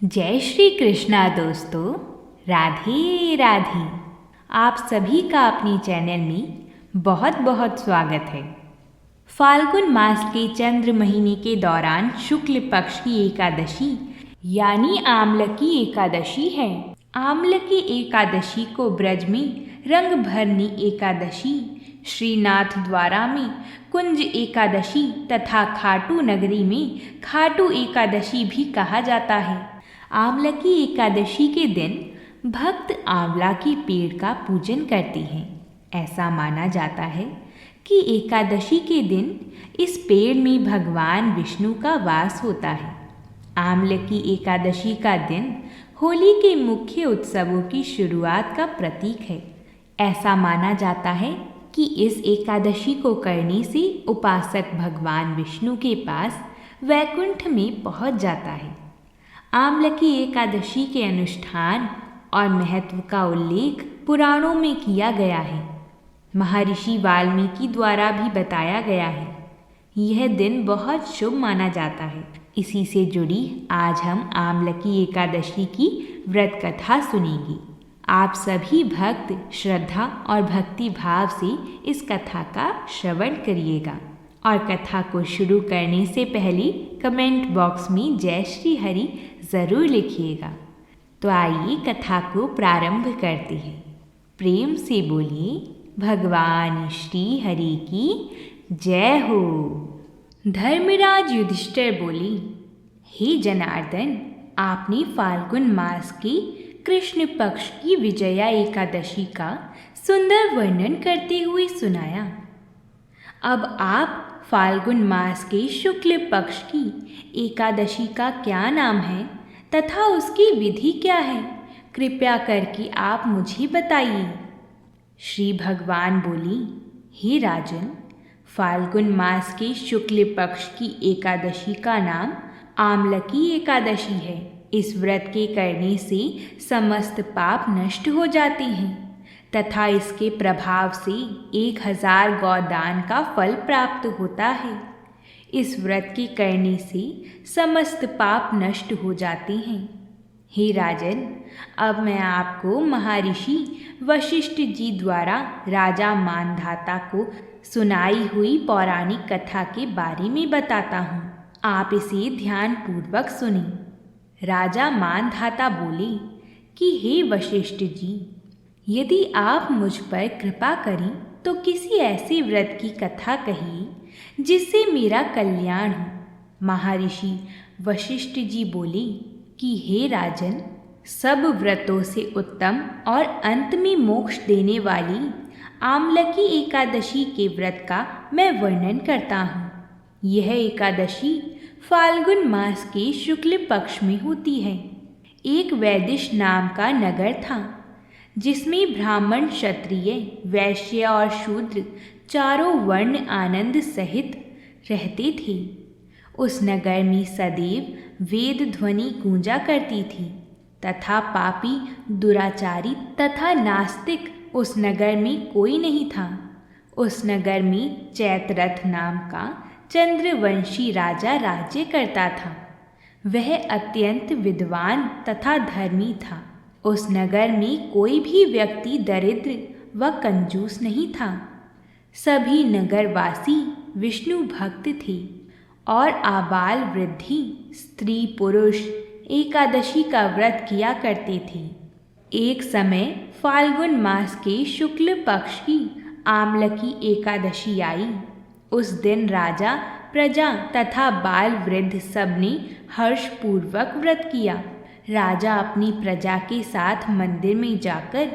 जय श्री कृष्णा दोस्तों, राधे राधे। आप सभी का अपने चैनल में बहुत बहुत स्वागत है। फाल्गुन मास के चंद्र महीने के दौरान शुक्ल पक्ष की एकादशी यानी आमलकी एकादशी है। आमलकी एकादशी को ब्रज में रंग भरनी एकादशी, श्रीनाथ द्वारा में कुंज एकादशी तथा खाटू नगरी में खाटू एकादशी भी कहा जाता है। आमलकी एकादशी के दिन भक्त आंवला के पेड़ का पूजन करते हैं। ऐसा माना जाता है कि एकादशी के दिन इस पेड़ में भगवान विष्णु का वास होता है। आमलकी एकादशी का दिन होली के मुख्य उत्सवों की शुरुआत का प्रतीक है। ऐसा माना जाता है कि इस एकादशी को करने से उपासक भगवान विष्णु के पास वैकुंठ में पहुंच जाता है। आमलकी एकादशी के अनुष्ठान और महत्व का उल्लेख पुराणों में किया गया है। महर्षि वाल्मीकि द्वारा भी बताया गया है। यह दिन बहुत शुभ माना जाता है। इसी से जुड़ी आज हम आमलकी एकादशी की व्रत कथा सुनेंगे। आप सभी भक्त श्रद्धा और भक्ति भाव से इस कथा का श्रवण करिएगा। और कथा को शुरू करने से पहले कमेंट बॉक्स में जय श्री हरि ज़रूर लिखिएगा। तो आइए कथा को प्रारंभ करते हैं। प्रेम से बोलिए भगवान श्री हरि की जय हो। धर्मराज युधिष्ठिर बोले, हे जनार्दन, आपने फाल्गुन मास के कृष्ण पक्ष की विजया एकादशी का सुंदर वर्णन करते हुए सुनाया। अब आप फाल्गुन मास के शुक्ल पक्ष की एकादशी का क्या नाम है तथा उसकी विधि क्या है, कृपया करके आप मुझे बताइए। श्री भगवान बोली, हे राजन, फाल्गुन मास के शुक्ल पक्ष की एकादशी का नाम आमलकी एकादशी है। इस व्रत के करने से समस्त पाप नष्ट हो जाते हैं तथा इसके प्रभाव से 1000 गौदान का फल प्राप्त होता है। इस व्रत के करने से समस्त पाप नष्ट हो जाते हैं। हे राजन, अब मैं आपको महर्षि वशिष्ठ जी द्वारा राजा मानधाता को सुनाई हुई पौराणिक कथा के बारे में बताता हूँ। आप इसे ध्यानपूर्वक सुनें। राजा मानधाता बोले कि हे वशिष्ठ जी, यदि आप मुझ पर कृपा करें तो किसी ऐसे व्रत की कथा कहिए जिससे मेरा कल्याण हो। महर्षि वशिष्ठ जी बोले कि हे राजन, सब व्रतों से उत्तम और अंत में मोक्ष देने वाली आमलकी एकादशी के व्रत का मैं वर्णन करता हूँ। यह एकादशी फाल्गुन मास के शुक्ल पक्ष में होती है। एक वैदिश नाम का नगर था जिसमें ब्राह्मण, क्षत्रिय, वैश्य और शूद्र चारों वर्ण आनंद सहित रहते थे। उस नगर में सदैव वेद ध्वनि गूंजा करती थी तथा पापी, दुराचारी तथा नास्तिक उस नगर में कोई नहीं था। उस नगर में चैत्ररथ नाम का चंद्रवंशी राजा राज्य करता था। वह अत्यंत विद्वान तथा धर्मी था। उस नगर में कोई भी व्यक्ति दरिद्र व कंजूस नहीं था। सभी नगरवासी विष्णु भक्त थे और आबाल वृद्धि, स्त्री पुरुष एकादशी का व्रत किया करते थे। एक समय फाल्गुन मास के शुक्ल पक्ष की आमलकी एकादशी आई। उस दिन राजा, प्रजा तथा बाल वृद्ध सबने हर्षपूर्वक व्रत किया। राजा अपनी प्रजा के साथ मंदिर में जाकर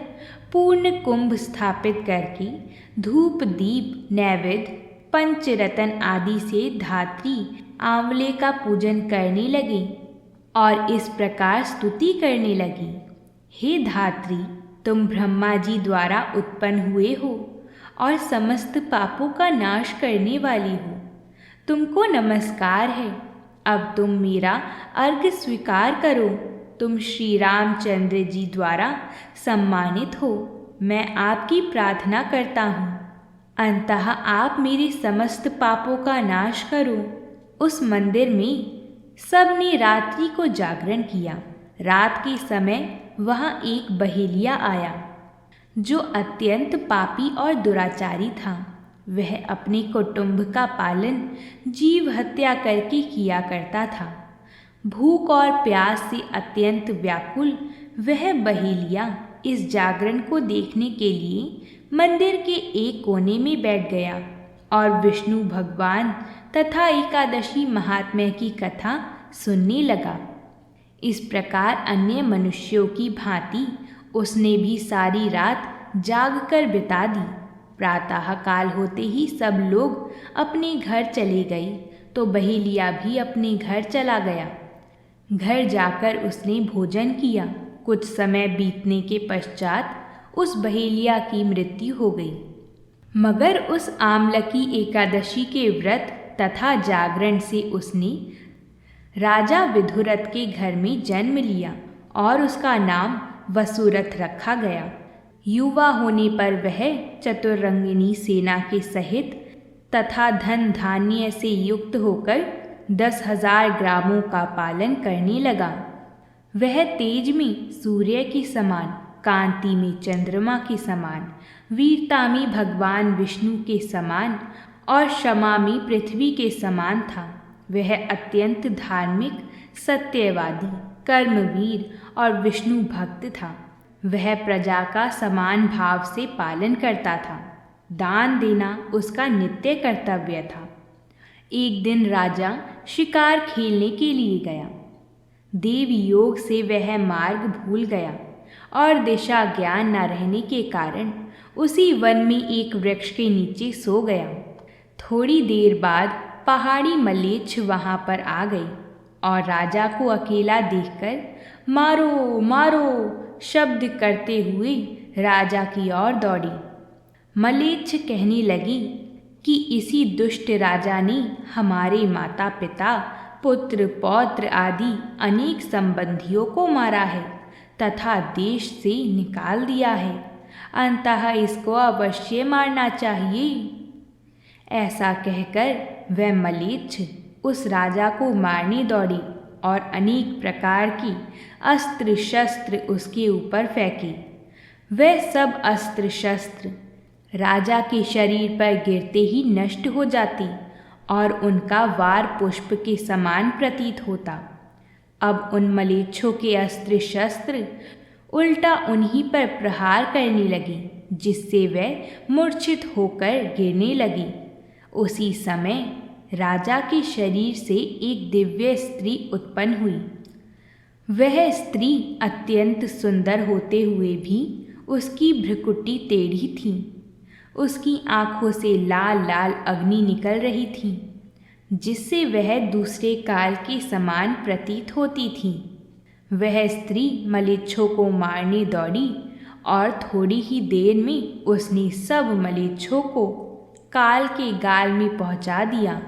पूर्ण कुंभ स्थापित करके धूप, दीप, नैवेद्य, पंचरत्न आदि से धात्री आंवले का पूजन करने लगे और इस प्रकार स्तुति करने लगे, हे धात्री, तुम ब्रह्मा जी द्वारा उत्पन्न हुए हो और समस्त पापों का नाश करने वाली हो। तुमको नमस्कार है। अब तुम मेरा अर्घ्य स्वीकार करो। तुम श्री रामचंद्र जी द्वारा सम्मानित हो। मैं आपकी प्रार्थना करता हूँ। अंततः आप मेरे समस्त पापों का नाश करो। उस मंदिर में सबने रात्रि को जागरण किया। रात के समय वहाँ एक बहेलिया आया जो अत्यंत पापी और दुराचारी था। वह अपने कुटुंब का पालन जीव हत्या करके किया करता था। भूख और प्यास से अत्यंत व्याकुल वह बहेलिया इस जागरण को देखने के लिए मंदिर के एक कोने में बैठ गया और विष्णु भगवान तथा एकादशी महात्म्य की कथा सुनने लगा। इस प्रकार अन्य मनुष्यों की भांति उसने भी सारी रात जागकर बिता दी। प्रातः काल होते ही सब लोग अपने घर चले गए तो बहेलिया भी अपने घर चला गया। घर जाकर उसने भोजन किया। कुछ समय बीतने के पश्चात उस बहेलिया की मृत्यु हो गई। मगर उस आमलकी एकादशी के व्रत तथा जागरण से उसने राजा विधुरथ के घर में जन्म लिया और उसका नाम वसुरथ रखा गया। युवा होने पर वह चतुरंगिनी सेना के सहित तथा धन धान्य से युक्त होकर 10,000 ग्रामों का पालन करने लगा। वह तेज में सूर्य के समान, कांति में चंद्रमा के समान, वीरता में भगवान विष्णु के समान और क्षमा में पृथ्वी के समान था। वह अत्यंत धार्मिक, सत्यवादी, कर्मवीर और विष्णु भक्त था। वह प्रजा का समान भाव से पालन करता था। दान देना उसका नित्य कर्तव्य था। एक दिन राजा शिकार खेलने के लिए गया। देव योग से वह मार्ग भूल गया और दिशा ज्ञान न रहने के कारण उसी वन में एक वृक्ष के नीचे सो गया। थोड़ी देर बाद पहाड़ी मलेच्छ वहाँ पर आ गई और राजा को अकेला देखकर मारो मारो शब्द करते हुए राजा की ओर दौड़ी। मलेच्छ कहने लगी कि इसी दुष्ट राजा ने हमारे माता पिता, पुत्र पौत्र आदि अनेक संबंधियों को मारा है तथा देश से निकाल दिया है। अंततः इसको अवश्य मारना चाहिए। ऐसा कहकर वह मलेच्छ उस राजा को मारने दौड़ी और अनेक प्रकार की अस्त्र शस्त्र उसके ऊपर फेंके। वह सब अस्त्र शस्त्र राजा के शरीर पर गिरते ही नष्ट हो जाती और उनका वार पुष्प के समान प्रतीत होता। अब उन मलेच्छों के अस्त्र शस्त्र उल्टा उन्हीं पर प्रहार करने लगी, जिससे वह मूर्छित होकर गिरने लगी। उसी समय राजा के शरीर से एक दिव्य स्त्री उत्पन्न हुई। वह स्त्री अत्यंत सुंदर होते हुए भी उसकी भ्रुकुटी टेढ़ी थी। उसकी आँखों से लाल लाल अग्नि निकल रही थी, जिससे वह दूसरे काल के समान प्रतीत होती थी। वह स्त्री मलेच्छों को मारने दौड़ी और थोड़ी ही देर में उसने सब मलेच्छों को काल के गाल में पहुंचा दिया।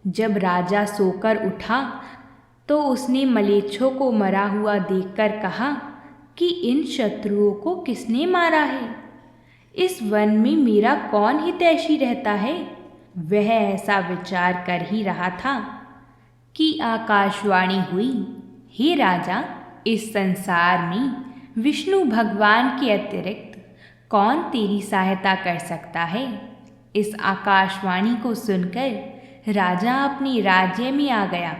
जब राजा सोकर उठा तो उसने मलेच्छों को मरा हुआ देखकर कहा कि इन शत्रुओं को किसने मारा है? इस वन में मेरा कौन हितैषी रहता है? वह ऐसा विचार कर ही रहा था कि आकाशवाणी हुई, हे राजा, इस संसार में विष्णु भगवान के अतिरिक्त कौन तेरी सहायता कर सकता है? इस आकाशवाणी को सुनकर राजा अपने राज्य में आ गया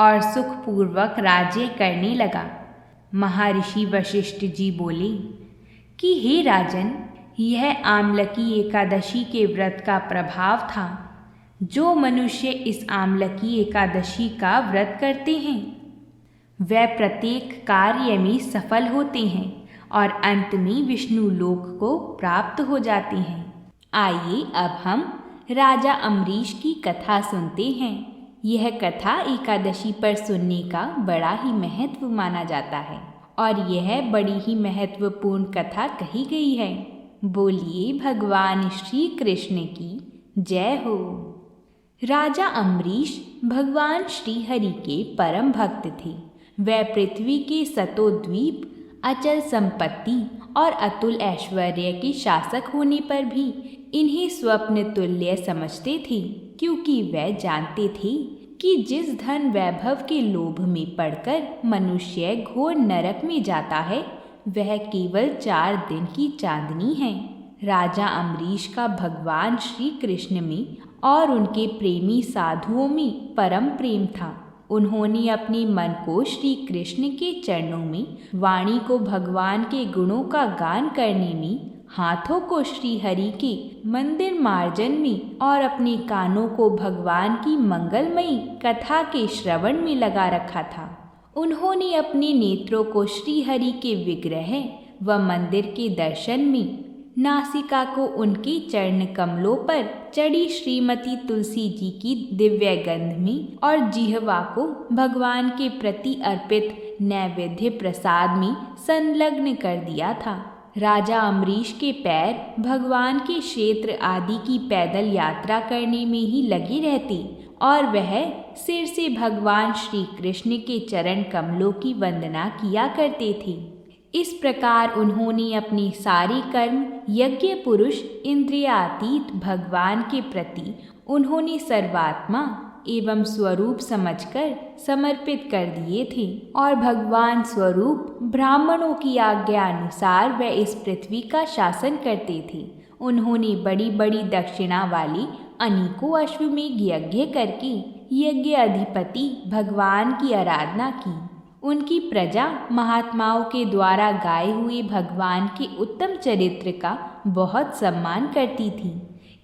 और सुखपूर्वक राज्य करने लगा। महर्षि वशिष्ठ जी बोले कि हे राजन, यह आमलकी एकादशी के व्रत का प्रभाव था। जो मनुष्य इस आमलकी एकादशी का व्रत करते हैं वह प्रत्येक कार्य में सफल होते हैं और अंत में विष्णु लोक को प्राप्त हो जाते हैं। आइए अब हम राजा अम्बरीश की कथा सुनते हैं। यह कथा एकादशी पर सुनने का बड़ा ही महत्व माना जाता है और यह बड़ी ही महत्वपूर्ण कथा कही गई है। बोलिए भगवान श्री कृष्ण की जय हो। राजा अम्बरीश भगवान श्री हरि के परम भक्त थे। वह पृथ्वी के सतोद्वीप, अचल संपत्ति और अतुल ऐश्वर्य के शासक होने पर भी इन्हें स्वप्न तुल्य समझते थे, क्योंकि वह जानते थे कि जिस धन वैभव के लोभ में पड़कर मनुष्य घोर नरक में जाता है वह केवल 4 दिन की चांदनी है। राजा अम्बरीश का भगवान श्री कृष्ण में और उनके प्रेमी साधुओं में परम प्रेम था। उन्होंने अपने मन को श्री कृष्ण के चरणों में, वाणी को भगवान के गुणों का गान करने में, हाथों को श्री हरि के मंदिर मार्जन में और अपने कानों को भगवान की मंगलमयी कथा के श्रवण में लगा रखा था। उन्होंने अपने नेत्रों को श्री हरि के विग्रह व मंदिर के दर्शन में, नासिका को उनके चरण कमलों पर चढ़ी श्रीमती तुलसी जी की दिव्य गंध में और जिह्वा को भगवान के प्रति अर्पित नैवेद्य प्रसाद में संलग्न कर दिया था। राजा अम्बरीश के पैर भगवान के क्षेत्र आदि की पैदल यात्रा करने में ही लगे रहते और वह सिर से भगवान श्री कृष्ण के चरण कमलों की वंदना किया करते थे। इस प्रकार उन्होंने अपने सारे कर्म यज्ञ पुरुष इंद्रियातीत भगवान के प्रति उन्होंने सर्वात्मा एवं स्वरूप समझकर समर्पित कर दिए थे और भगवान स्वरूप ब्राह्मणों की आज्ञा अनुसार वह इस पृथ्वी का शासन करते थे। उन्होंने बड़ी बड़ी दक्षिणा वाली अनेकों अश्वमेध यज्ञ करके यज्ञ अधिपति भगवान की आराधना की। उनकी प्रजा महात्माओं के द्वारा गाए हुए भगवान के उत्तम चरित्र का बहुत सम्मान करती थी।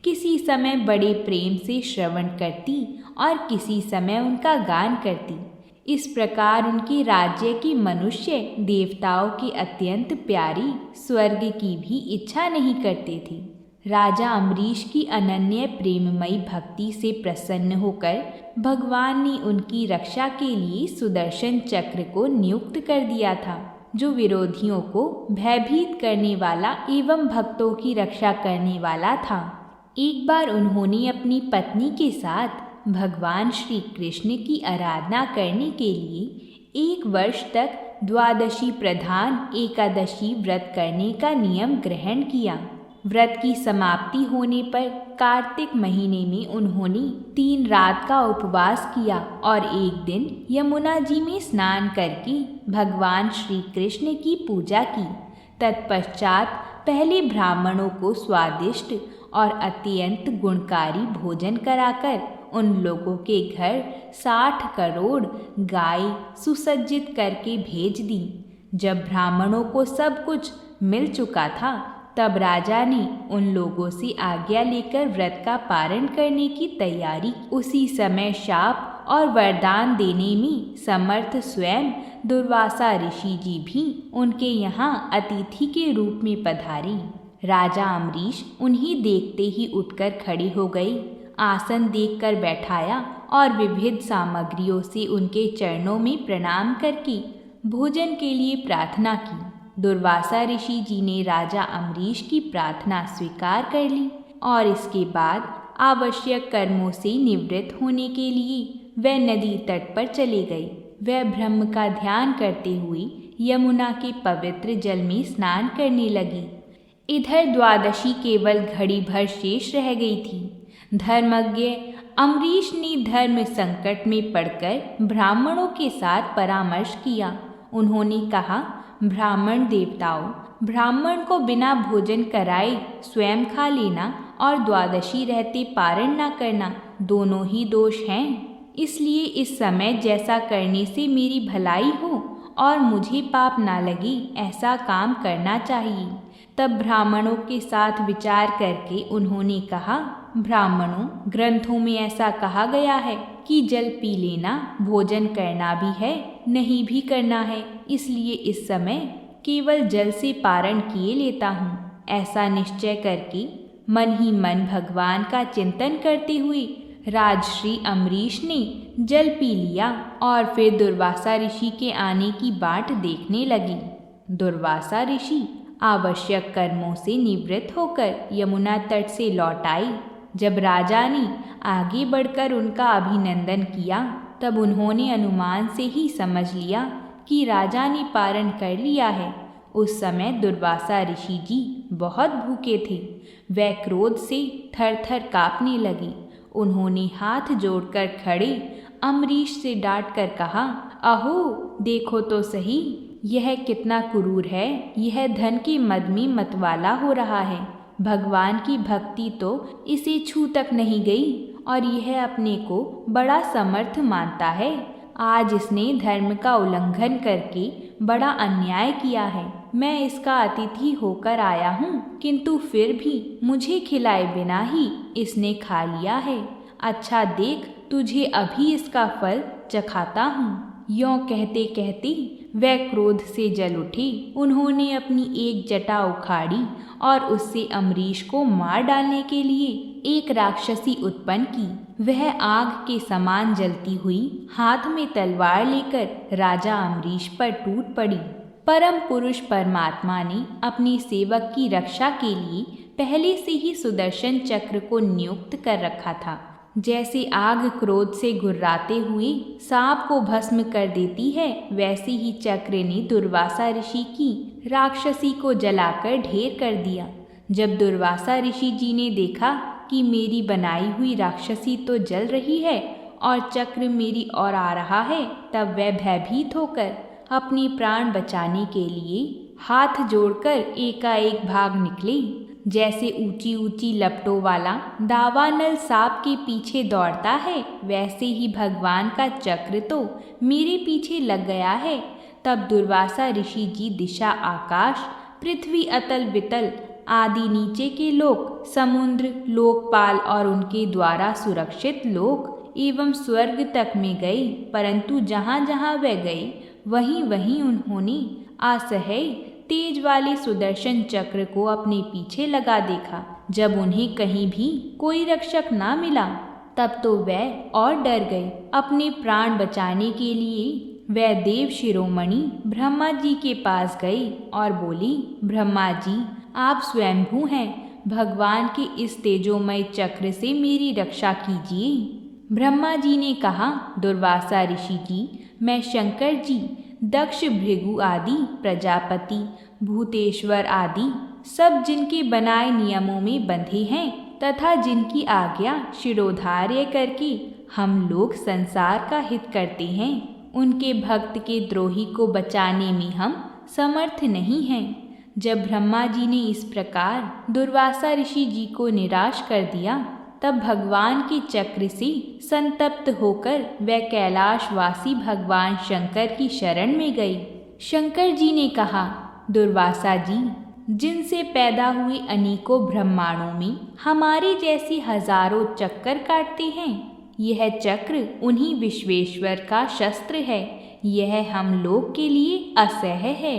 किसी समय बड़े प्रेम से श्रवण करती और किसी समय उनका गान करती। इस प्रकार उनके राज्य की मनुष्य देवताओं की अत्यंत प्यारी स्वर्ग की भी इच्छा नहीं करते थे। राजा अम्बरीश की अनन्य प्रेममयी भक्ति से प्रसन्न होकर भगवान ने उनकी रक्षा के लिए सुदर्शन चक्र को नियुक्त कर दिया था, जो विरोधियों को भयभीत करने वाला एवं भक्तों की रक्षा करने वाला था। एक बार उन्होंने अपनी पत्नी के साथ भगवान श्री कृष्ण की आराधना करने के लिए 1 वर्ष तक द्वादशी प्रधान एकादशी व्रत करने का नियम ग्रहण किया। व्रत की समाप्ति होने पर कार्तिक महीने में उन्होंने 3 रात का उपवास किया और एक दिन यमुना जी में स्नान करके भगवान श्री कृष्ण की पूजा की। तत्पश्चात पहले ब्राह्मणों को स्वादिष्ट और अत्यंत गुणकारी भोजन कराकर उन लोगों के घर 60 करोड़ गाय सुसज्जित करके भेज दी। जब ब्राह्मणों को सब कुछ मिल चुका था तब राजा ने उन लोगों से आज्ञा लेकर व्रत का पारण करने की तैयारी। उसी समय शाप और वरदान देने में समर्थ स्वयं दुर्वासा ऋषि जी भी उनके यहाँ अतिथि के रूप में पधारे। राजा अम्बरीश उन्हें देखते ही उठकर खड़े हो गए, आसन देखकर बैठाया और विविध सामग्रियों से उनके चरणों में प्रणाम करके भोजन के लिए प्रार्थना की। दुर्वासा ऋषि जी ने राजा अम्बरीश की प्रार्थना स्वीकार कर ली और इसके बाद आवश्यक कर्मों से निवृत्त होने के लिए वह नदी तट पर चले गए। वह ब्रह्म का ध्यान करते हुए यमुना के पवित्र जल में स्नान करने लगी। इधर द्वादशी केवल घड़ी भर शेष रह गई थी। धर्मज्ञ अम्बरीश ने धर्म संकट में पड़कर ब्राह्मणों के साथ परामर्श किया। उन्होंने कहा, ब्राह्मण देवताओं, ब्राह्मण को बिना भोजन कराए स्वयं खा लेना और द्वादशी रहते पारण न करना दोनों ही दोष हैं। इसलिए इस समय जैसा करने से मेरी भलाई हो और मुझे पाप ना लगे ऐसा काम करना चाहिए। तब ब्राह्मणों के साथ विचार करके उन्होंने कहा, ब्राह्मणों, ग्रंथों में ऐसा कहा गया है कि जल पी लेना भोजन करना भी है, नहीं भी करना है। इसलिए इस समय केवल जल से पारण किए लेता हूँ। ऐसा निश्चय करके मन ही मन भगवान का चिंतन करते हुए राजश्री अम्बरीश ने जल पी लिया और फिर दुर्वासा ऋषि के आने की बाट देखने लगी। दुर्वासा ऋषि आवश्यक कर्मों से निवृत्त होकर यमुना तट से लौट आई। जब राजा ने आगे बढ़कर उनका अभिनंदन किया तब उन्होंने अनुमान से ही समझ लिया कि राजा ने पारण कर लिया है। उस समय दुर्वासा ऋषि जी बहुत भूखे थे। वह क्रोध से थर थर काँपने लगे। उन्होंने हाथ जोड़कर खड़े अम्बरीश से डांट कर कहा, अहो देखो तो सही, यह कितना क्रूर है, यह धन के मद में मतवाला हो रहा है। भगवान की भक्ति तो इसे छू तक नहीं गई और यह अपने को बड़ा समर्थ मानता है। आज इसने धर्म का उल्लंघन करके बड़ा अन्याय किया है। मैं इसका अतिथि होकर आया हूँ, किंतु फिर भी मुझे खिलाए बिना ही इसने खा लिया है। अच्छा देख, तुझे अभी इसका फल चखाता हूँ। यों कहते कहते वह क्रोध से जल उठी। उन्होंने अपनी एक जटा उखाड़ी और उससे अम्बरीश को मार डालने के लिए एक राक्षसी उत्पन्न की। वह आग के समान जलती हुई हाथ में तलवार लेकर राजा अम्बरीश पर टूट पड़ी। परम पुरुष परमात्मा ने अपने सेवक की रक्षा के लिए पहले से ही सुदर्शन चक्र को नियुक्त कर रखा था। जैसे आग क्रोध से गुर्राते हुए सांप को भस्म कर देती है, वैसे ही चक्र ने दुर्वासा ऋषि की राक्षसी को जलाकर ढेर कर दिया। जब दुर्वासा ऋषि जी ने देखा कि मेरी बनाई हुई राक्षसी तो जल रही है और चक्र मेरी ओर आ रहा है, तब वह भयभीत होकर अपने प्राण बचाने के लिए हाथ जोड़कर एकाएक भाग निकले। जैसे ऊंची ऊंची लपटों वाला दावानल सांप के पीछे दौड़ता है, वैसे ही भगवान का चक्र तो मेरे पीछे लग गया है। तब दुर्वासा ऋषि जी दिशा आकाश, पृथ्वी अतल वितल आदि नीचे के लोक, समुद्र, लोकपाल और उनके द्वारा सुरक्षित लोक एवं स्वर्ग तक में गए। परंतु जहाँ जहाँ वह गए वहीं वहीं उन्होंने असह्य तेज वाले सुदर्शन चक्र को अपने पीछे लगा देखा। जब उन्हें कहीं भी कोई रक्षक ना मिला, तब तो वह और डर गए। अपने प्राण बचाने के लिए वह देव शिरोमणि ब्रह्मा जी के पास गए और बोली, ब्रह्मा जी आप स्वयंभू हैं, भगवान के इस तेजोमय चक्र से मेरी रक्षा कीजिए। ब्रह्मा जी ने कहा, दुर्वासा ऋषि जी, मैं शंकर जी, दक्ष, भृगु आदि, प्रजापति, भूतेश्वर आदि सब जिनके बनाए नियमों में बंधे हैं तथा जिनकी आज्ञा शिरोधार्य करके हम लोग संसार का हित करते हैं, उनके भक्त के द्रोही को बचाने में हम समर्थ नहीं हैं। जब ब्रह्मा जी ने इस प्रकार दुर्वासा ऋषि जी को निराश कर दिया, तब भगवान के चक्र से संतप्त होकर वह कैलाशवासी भगवान शंकर की शरण में गई। शंकर जी ने कहा, दुर्वासा जी, जिनसे पैदा हुए अनेकों ब्रह्मांडों में हमारे जैसे हजारों चक्कर काटते हैं, यह चक्र उन्हीं विश्वेश्वर का शस्त्र है। यह हम लोग के लिए असह्य है।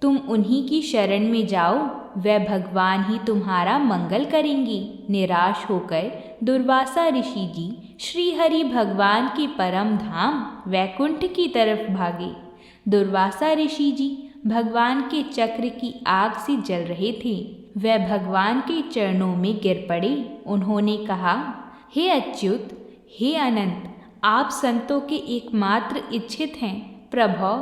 तुम उन्हीं की शरण में जाओ, वह भगवान ही तुम्हारा मंगल करेंगे। निराश होकर दुर्वासा ऋषि जी श्री हरि भगवान के परम धाम वैकुंठ की तरफ भागे। दुर्वासा ऋषि जी भगवान के चक्र की आग से जल रहे थे। वह भगवान के चरणों में गिर पड़े। उन्होंने कहा, हे अच्युत, हे अनंत, आप संतों के एकमात्र इच्छित हैं। प्रभो,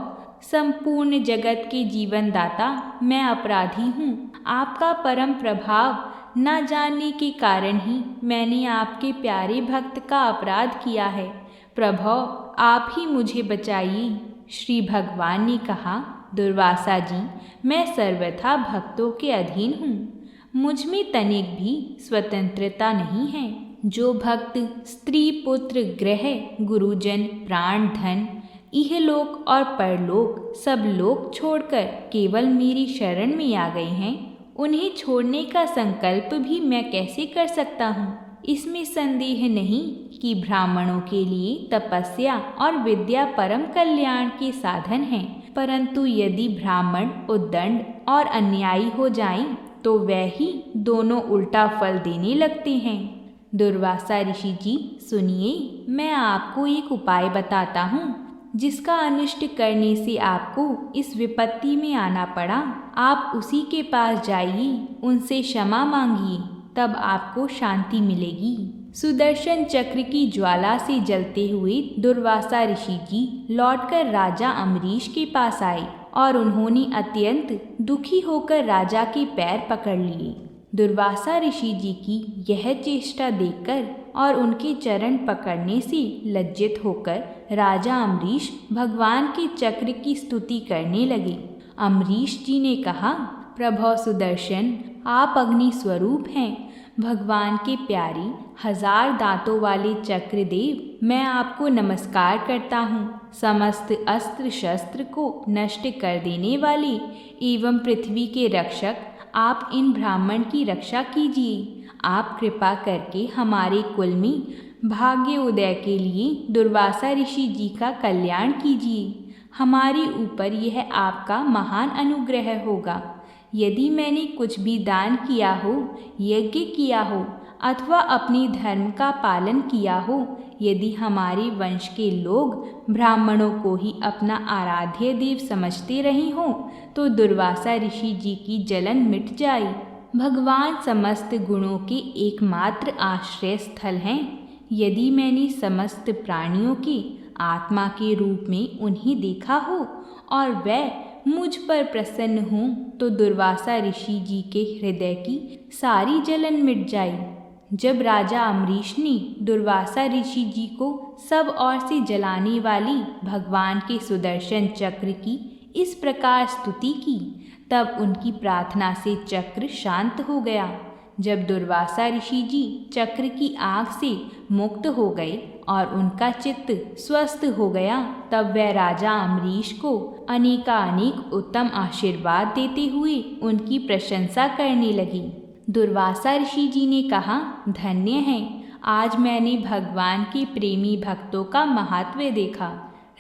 संपूर्ण जगत के जीवन दाता, मैं अपराधी हूँ। आपका परम प्रभाव न जानने के कारण ही मैंने आपके प्यारे भक्त का अपराध किया है। प्रभो, आप ही मुझे बचाइए। श्री भगवान ने कहा, दुर्वासा जी, मैं सर्वथा भक्तों के अधीन हूँ। मुझ में तनिक भी स्वतंत्रता नहीं है। जो भक्त स्त्री, पुत्र, गृह, गुरुजन, प्राण, धन, इहलोक और परलोक सब लोक छोड़कर केवल मेरी शरण में आ गए हैं, उन्हें छोड़ने का संकल्प भी मैं कैसे कर सकता हूँ। इसमें संदेह नहीं कि ब्राह्मणों के लिए तपस्या और विद्या परम कल्याण के साधन हैं, परंतु यदि ब्राह्मण उद्दंड और अन्यायी हो जाएं, तो वह ही दोनों उल्टा फल देने लगते हैं। दुर्वासा ऋषि जी, सुनिए, मैं आपको एक उपाय बताता हूँ, जिसका अनिष्ट करने से आपको इस विपत्ति में आना पड़ा। आप उसी के पास जाइए, उनसे क्षमा मांगिए, तब आपको शांति मिलेगी। सुदर्शन चक्र की ज्वाला से जलते हुए दुर्वासा ऋषि जी लौटकर राजा अम्बरीश के पास आए और उन्होंने अत्यंत दुखी होकर राजा के पैर पकड़ लिए। दुर्वासा ऋषि जी की यह चेष्टा देखकर और उनके चरण पकड़ने से लज्जित होकर राजा अम्बरीश भगवान के चक्र की स्तुति करने लगे। अम्बरीश जी ने कहा, प्रभो सुदर्शन, आप अग्नि स्वरूप हैं। भगवान के प्यारे 1000 दांतों वाले चक्रदेव, मैं आपको नमस्कार करता हूँ। समस्त अस्त्र शस्त्र को नष्ट कर देने वाले एवं पृथ्वी के रक्षक, आप इन ब्राह्मण की रक्षा कीजिए। आप कृपा करके हमारे कुल में भाग्य उदय के लिए दुर्वासा ऋषि जी का कल्याण कीजिए। हमारे ऊपर यह आपका महान अनुग्रह होगा। यदि मैंने कुछ भी दान किया हो, यज्ञ किया हो अथवा अपने धर्म का पालन किया हो, यदि हमारे वंश के लोग ब्राह्मणों को ही अपना आराध्य देव समझते रहे हों, तो दुर्वासा ऋषि जी की जलन मिट जाए। भगवान समस्त गुणों के एकमात्र आश्रय स्थल हैं। यदि मैंने समस्त प्राणियों के आत्मा के रूप में उन्हें देखा हो और वह मुझ पर प्रसन्न हों, तो दुर्वासा ऋषि जी के हृदय की सारी जलन मिट जाए। जब राजा अम्बरीश ने दुर्वासा ऋषि जी को सब ओर से जलाने वाली भगवान के सुदर्शन चक्र की इस प्रकार स्तुति की, तब उनकी प्रार्थना से चक्र शांत हो गया। जब दुर्वासा ऋषि जी चक्र की आग से मुक्त हो गए और उनका चित्त स्वस्थ हो गया, तब वह राजा अम्बरीश को अनेकानेक उत्तम आशीर्वाद देते हुए उनकी प्रशंसा करने लगी। दुर्वासा ऋषि जी ने कहा, धन्य है, आज मैंने भगवान के प्रेमी भक्तों का महात्म्य देखा।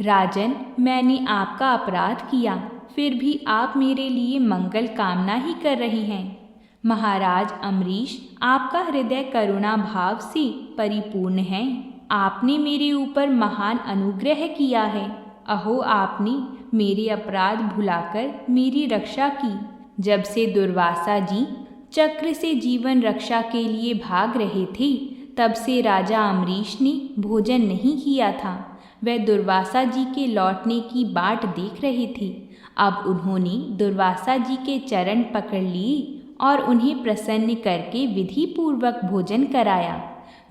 राजन, मैंने आपका अपराध किया, फिर भी आप मेरे लिए मंगल कामना ही कर रहे हैं। महाराज अम्बरीश, आपका हृदय करुणा भाव से परिपूर्ण है। आपने मेरे ऊपर महान अनुग्रह किया है। अहो, आपने मेरे अपराध भुलाकर मेरी रक्षा की। जब से दुर्वासा जी चक्र से जीवन रक्षा के लिए भाग रहे थे, तब से राजा अम्बरीश ने भोजन नहीं किया था। वह दुर्वासा जी के लौटने की बाट देख रहे थे। अब उन्होंने दुर्वासा जी के चरण पकड़ लिए और उन्हें प्रसन्न करके विधि पूर्वक भोजन कराया।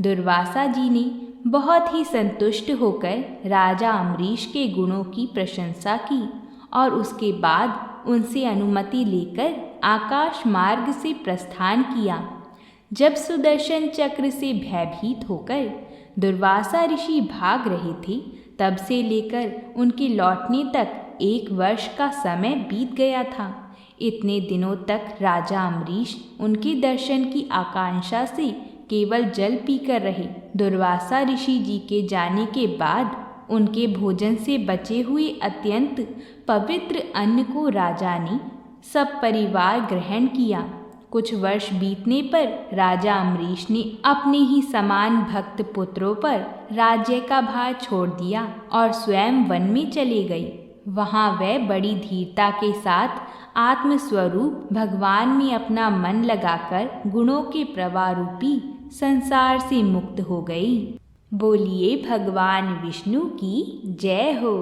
दुर्वासा जी ने बहुत ही संतुष्ट होकर राजा अम्बरीश के गुणों की प्रशंसा की और उसके बाद उनसे अनुमति लेकर आकाश मार्ग से प्रस्थान किया। जब सुदर्शन चक्र से भयभीत होकर दुर्वासा ऋषि भाग रहे थे, तब से लेकर उनके लौटने तक 1 वर्ष का समय बीत गया था। इतने दिनों तक राजा अम्बरीश उनके दर्शन की आकांक्षा से केवल जल पीकर रहे। दुर्वासा ऋषि जी के जाने के बाद उनके भोजन से बचे हुए अत्यंत पवित्र अन्न को राजा ने सब परिवार ग्रहण किया। कुछ वर्ष बीतने पर राजा अम्बरीश ने अपने ही समान भक्त पुत्रों पर राज्य का भार छोड़ दिया और स्वयं वन में चले गए। वहाँ वह बड़ी धीरता के साथ आत्मस्वरूप भगवान में अपना मन लगाकर गुणों के प्रवाह रूपी संसार से मुक्त हो गई। बोलिए भगवान विष्णु की जय हो।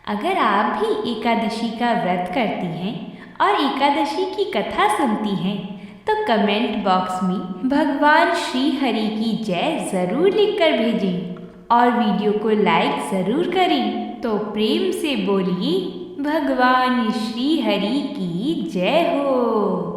अगर आप भी एकादशी का व्रत करती हैं और एकादशी की कथा सुनती हैं, तो कमेंट बॉक्स में भगवान श्री हरि की जय ज़रूर लिखकर भेजें और वीडियो को लाइक ज़रूर करें। तो प्रेम से बोलिए भगवान श्री हरि की जय हो।